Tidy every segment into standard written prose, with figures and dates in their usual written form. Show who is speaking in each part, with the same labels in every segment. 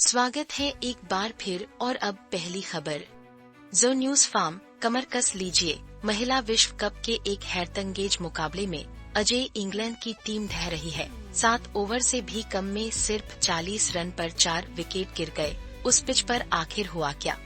Speaker 1: स्वागत है एक बार फिर और अब पहली खबर। जो न्यूज फार्म कमर कस लीजिए। महिला विश्व कप के एक हैरतअंगेज मुकाबले में अजय इंग्लैंड की टीम ढह रही है। 7 ओवर से भी कम में सिर्फ 40 रन पर 4 विकेट गिर गए। उस पिच पर आखिर हुआ क्या?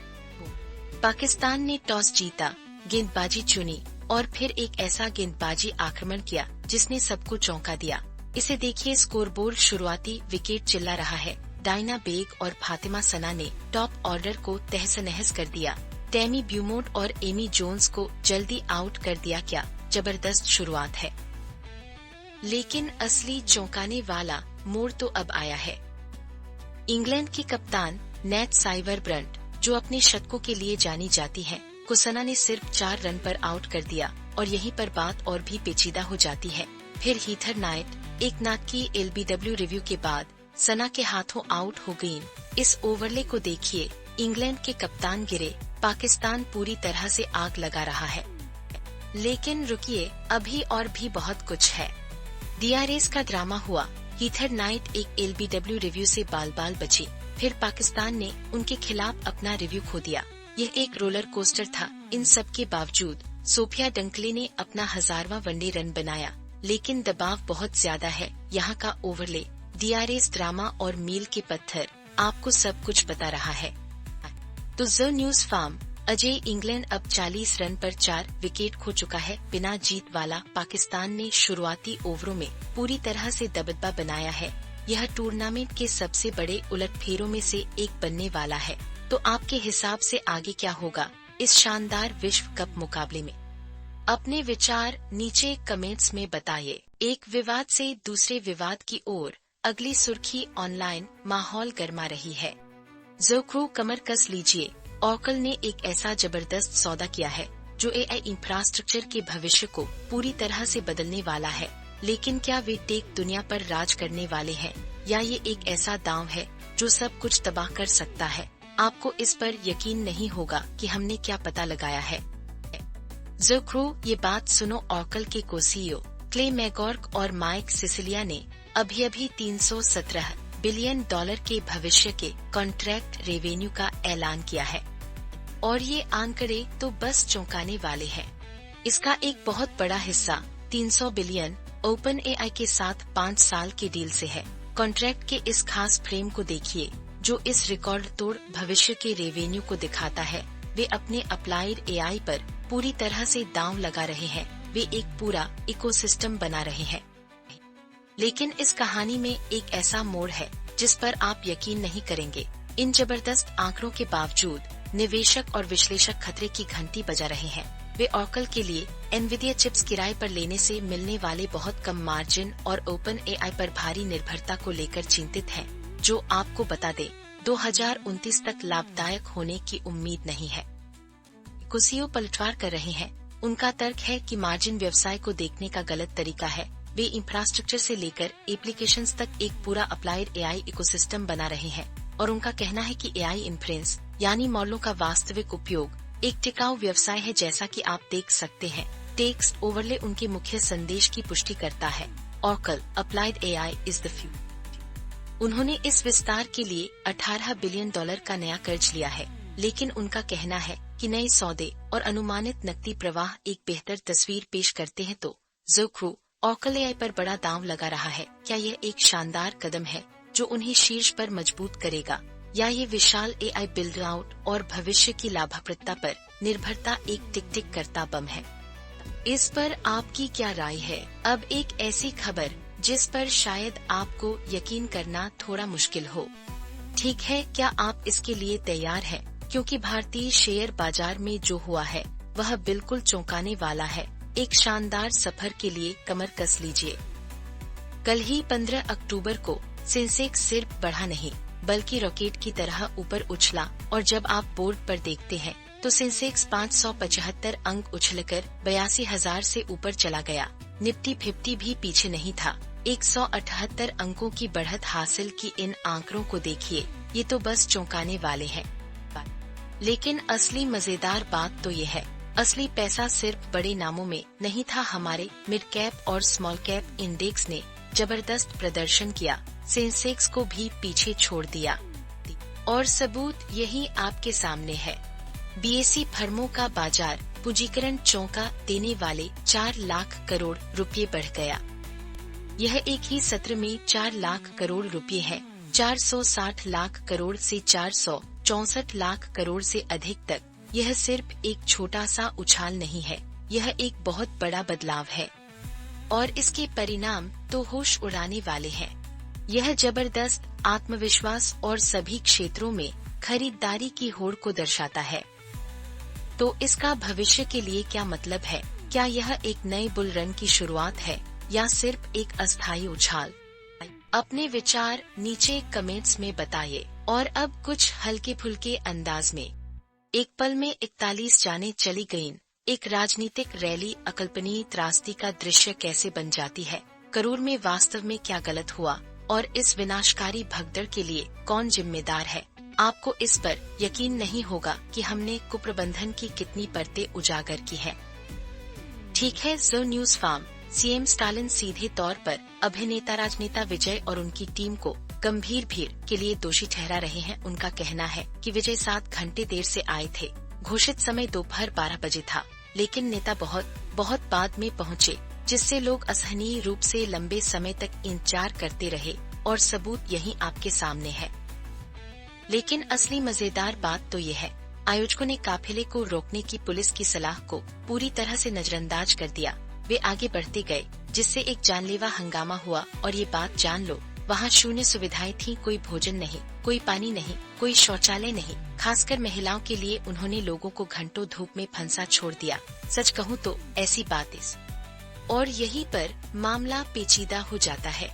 Speaker 1: पाकिस्तान ने टॉस जीता, गेंदबाजी चुनी और फिर एक ऐसा गेंदबाजी आक्रमण किया जिसने सबको चौंका दिया। इसे देखिए स्कोरबोर्ड। शुरुआती विकेट चिल्ला रहा है। डायना बेग और फातिमा सना ने टॉप ऑर्डर को तहस नहस कर दिया। टेमी ब्यूमोट और एमी जोन्स को जल्दी आउट कर दिया। क्या जबरदस्त शुरुआत है। लेकिन असली चौंकाने वाला मोड़ तो अब आया है। इंग्लैंड की कप्तान नेट साइवरब्रंट, जो अपने शतकों के लिए जानी जाती है, को सना ने सिर्फ 4 रन पर आउट कर दिया और यहीं पर बात और भी पेचीदा हो जाती है। फिर हीथर नाइट एक नाटकीय एलबीडब्ल्यू रिव्यू के बाद सना के हाथों आउट हो गयी। इस ओवरले को देखिए। इंग्लैंड के कप्तान गिरे, पाकिस्तान पूरी तरह से आग लगा रहा है। लेकिन रुकिए, अभी और भी बहुत कुछ है। डीआरएस का ड्रामा हुआ। हीथर नाइट एक एलबीडब्ल्यू रिव्यू से बाल बाल बची। फिर पाकिस्तान ने उनके खिलाफ अपना रिव्यू खो दिया। यह एक रोलर कोस्टर था। इन सब के बावजूद सोफिया डंकले ने अपना 1000वां वनडे रन बनाया। लेकिन दबाव बहुत ज्यादा है। यहाँ का ओवरले, डीआरएस ड्रामा और मील के पत्थर आपको सब कुछ बता रहा है। तो जो न्यूज फार्म अजय इंग्लैंड अब 40 रन पर 4 विकेट खो चुका है। बिना जीत वाला पाकिस्तान ने शुरुआती ओवरों में पूरी तरह से दबदबा बनाया है। यह टूर्नामेंट के सबसे बड़े उलटफेरों में से एक बनने वाला है। तो आपके हिसाब से आगे क्या होगा इस शानदार विश्व कप मुकाबले में? अपने विचार नीचे कमेंट्स में बताइए। एक विवाद से दूसरे विवाद की ओर अगली सुर्खी। ऑनलाइन माहौल गर्मा रही है। जो क्रू कमर कस लीजिए। ऑरेकल ने एक ऐसा जबरदस्त सौदा किया है जो एआई इंफ्रास्ट्रक्चर के भविष्य को पूरी तरह से बदलने वाला है। लेकिन क्या वे टेक दुनिया पर राज करने वाले हैं, या ये एक ऐसा दांव है जो सब कुछ तबाह कर सकता है? आपको इस पर यकीन नहीं होगा कि हमने क्या पता लगाया है। जो क्रू, ये बात सुनो। ऑरेकल के को-सीईओ क्ले मैकगॉर्क और माइक सिसिलिया ने अभी 317 बिलियन डॉलर के भविष्य के कॉन्ट्रैक्ट रेवेन्यू का ऐलान किया है। और ये आंकड़े तो बस चौंकाने वाले हैं। इसका एक बहुत बड़ा हिस्सा 300 बिलियन ओपन एआई के साथ 5 साल के डील से है। कॉन्ट्रैक्ट के इस खास फ्रेम को देखिए जो इस रिकॉर्ड तोड़ भविष्य के रेवेन्यू को दिखाता है। वे अपने अप्लाइड एआई पर पूरी तरह से दांव लगा रहे हैं। वे एक पूरा इकोसिस्टम बना रहे हैं। लेकिन इस कहानी में एक ऐसा मोड़ है जिस पर आप यकीन नहीं करेंगे। इन जबरदस्त आंकड़ों के बावजूद निवेशक और विश्लेषक खतरे की घंटी बजा रहे हैं। वे ऑरेकल के लिए एनवीडिया चिप्स किराए पर लेने से मिलने वाले बहुत कम मार्जिन और ओपन एआई पर भारी निर्भरता को लेकर चिंतित हैं, जो आपको बता दे 2029 तक लाभदायक होने की उम्मीद नहीं है। कुसीओ पलटवार कर रहे हैं। उनका तर्क है कि मार्जिन व्यवसाय को देखने का गलत तरीका है। वे इंफ्रास्ट्रक्चर से लेकर एप्लीकेशंस तक एक पूरा अप्लाइड एआई इकोसिस्टम बना रहे हैं और उनका कहना है कि एआई इन्फ्रेंस यानी मॉडलों का वास्तविक उपयोग एक टिकाऊ व्यवसाय है। जैसा कि आप देख सकते हैं, टेक्स्ट ओवरले उनके मुख्य संदेश की पुष्टि करता है। Oracle applied AI is the future. उन्होंने इस विस्तार के लिए 18 बिलियन डॉलर का नया कर्ज लिया है। लेकिन उनका कहना है कि नए सौदे और अनुमानित नकदी प्रवाह एक बेहतर तस्वीर पेश करते हैं। तो जो क्रू ऑरेकल एआई पर बड़ा दांव लगा रहा है। क्या यह एक शानदार कदम है जो उन्हें शीर्ष पर मजबूत करेगा, या ये विशाल एआई बिल्ड आउट और भविष्य की लाभप्रदता पर निर्भरता एक टिक टिक करता बम है? इस पर आपकी क्या राय है? अब एक ऐसी खबर जिस पर शायद आपको यकीन करना थोड़ा मुश्किल हो। ठीक है, क्या आप इसके लिए तैयार हैं? क्योंकि भारतीय शेयर बाजार में जो हुआ है वह बिल्कुल चौंकाने वाला है। एक शानदार सफर के लिए कमर कस लीजिए। कल ही 15 अक्टूबर को सेंसेक्स सिर्फ बढ़ा नहीं बल्कि रॉकेट की तरह ऊपर उछला, और जब आप बोर्ड पर देखते हैं तो सेंसेक्स 575 अंक उछलकर 82,000 से ऊपर चला गया। निफ्टी 50 भी पीछे नहीं था। 178 अंकों की बढ़त हासिल की। इन आंकड़ों को देखिए, ये तो बस चौंकाने वाले हैं। लेकिन असली मजेदार बात तो ये है, असली पैसा सिर्फ बड़े नामों में नहीं था। हमारे मिड कैप और स्मॉल कैप इंडेक्स ने जबरदस्त प्रदर्शन किया। सेंसेक्स को भी पीछे छोड़ दिया। और सबूत यही आपके सामने है। बीएसई फर्मों का बाजार पूंजीकरण चौंका देने वाले 4 लाख करोड़ रुपए बढ़ गया। यह एक ही सत्र में 4 लाख करोड़ रुपए है। 460 लाख करोड़ से 464 लाख करोड़ से अधिक तक। यह सिर्फ एक छोटा सा उछाल नहीं है, यह एक बहुत बड़ा बदलाव है और इसके परिणाम तो होश उड़ाने वाले हैं। यह जबरदस्त आत्मविश्वास और सभी क्षेत्रों में खरीदारी की होड़ को दर्शाता है। तो इसका भविष्य के लिए क्या मतलब है? क्या यह एक नए बुल रन की शुरुआत है या सिर्फ एक अस्थायी उछाल? अपने विचार नीचे कमेंट्स में बताइए। और अब कुछ हल्के फुल्के अंदाज में। एक पल में 41 जानें चली गईं। एक राजनीतिक रैली अकल्पनीय त्रासदी का दृश्य कैसे बन जाती है? करूर में वास्तव में क्या गलत हुआ और इस विनाशकारी भगदड़ के लिए कौन जिम्मेदार है? आपको इस पर यकीन नहीं होगा कि हमने कुप्रबंधन की कितनी परतें उजागर की है। ठीक है, जो न्यूज फार्म सीएम स्टालिन सीधे तौर पर अभिनेता राजनेता विजय और उनकी टीम को गंभीर भीड़ के लिए दोषी ठहरा रहे हैं। उनका कहना है कि विजय 7 घंटे देर से आए थे। घोषित समय दोपहर 12 बजे था, लेकिन नेता बहुत बाद में पहुंचे, जिससे लोग असहनीय रूप से लंबे समय तक इंतजार करते रहे और सबूत यही आपके सामने है। लेकिन असली मजेदार बात तो ये है, आयोजकों ने काफिले को रोकने की पुलिस की सलाह को पूरी तरह से नजरअंदाज कर दिया। वे आगे बढ़ते गए, जिससे एक जानलेवा हंगामा हुआ। और ये बात जान लो, वहाँ शून्य सुविधाएं थीं, कोई भोजन नहीं, कोई पानी नहीं, कोई शौचालय नहीं। खासकर महिलाओं के लिए उन्होंने लोगों को घंटों धूप में फंसा छोड़ दिया। सच कहूँ तो ऐसी बात इस और यहीं पर मामला पेचीदा हो जाता है।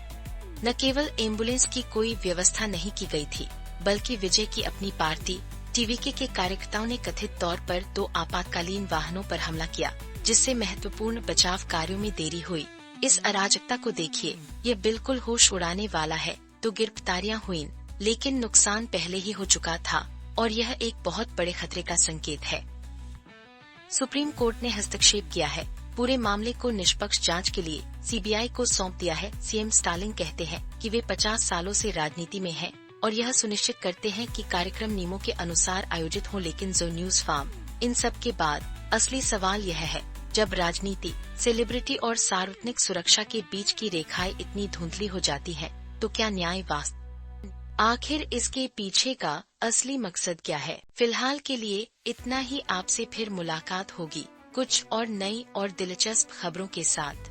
Speaker 1: न केवल एम्बुलेंस की कोई व्यवस्था नहीं की गई थी, बल्कि विजय की अपनी पार्टी टीवीके के कार्यकर्ताओं ने कथित तौर पर 2 आपातकालीन वाहनों पर हमला किया, जिससे महत्वपूर्ण बचाव कार्यों में देरी हुई। इस अराजकता को देखिए, ये बिल्कुल होश उड़ाने वाला है। तो गिरफ्तारियां हुईं, लेकिन नुकसान पहले ही हो चुका था और यह एक बहुत बड़े खतरे का संकेत है। सुप्रीम कोर्ट ने हस्तक्षेप किया है, पूरे मामले को निष्पक्ष जांच के लिए सीबीआई को सौंप दिया है। सीएम स्टालिन कहते हैं कि वे 50 सालों से राजनीति में हैं और यह सुनिश्चित करते हैं कि कार्यक्रम नियमों के अनुसार आयोजित हो। लेकिन जो न्यूज फार्म, इन सब के बाद असली सवाल यह है, जब राजनीति, सेलिब्रिटी और सार्वजनिक सुरक्षा के बीच की रेखाएं इतनी धुंधली हो जाती हैं, तो क्या न्याय वास्तव आखिर इसके पीछे का असली मकसद क्या है? फिलहाल के लिए इतना ही। आपसे फिर मुलाकात होगी कुछ और नई और दिलचस्प खबरों के साथ।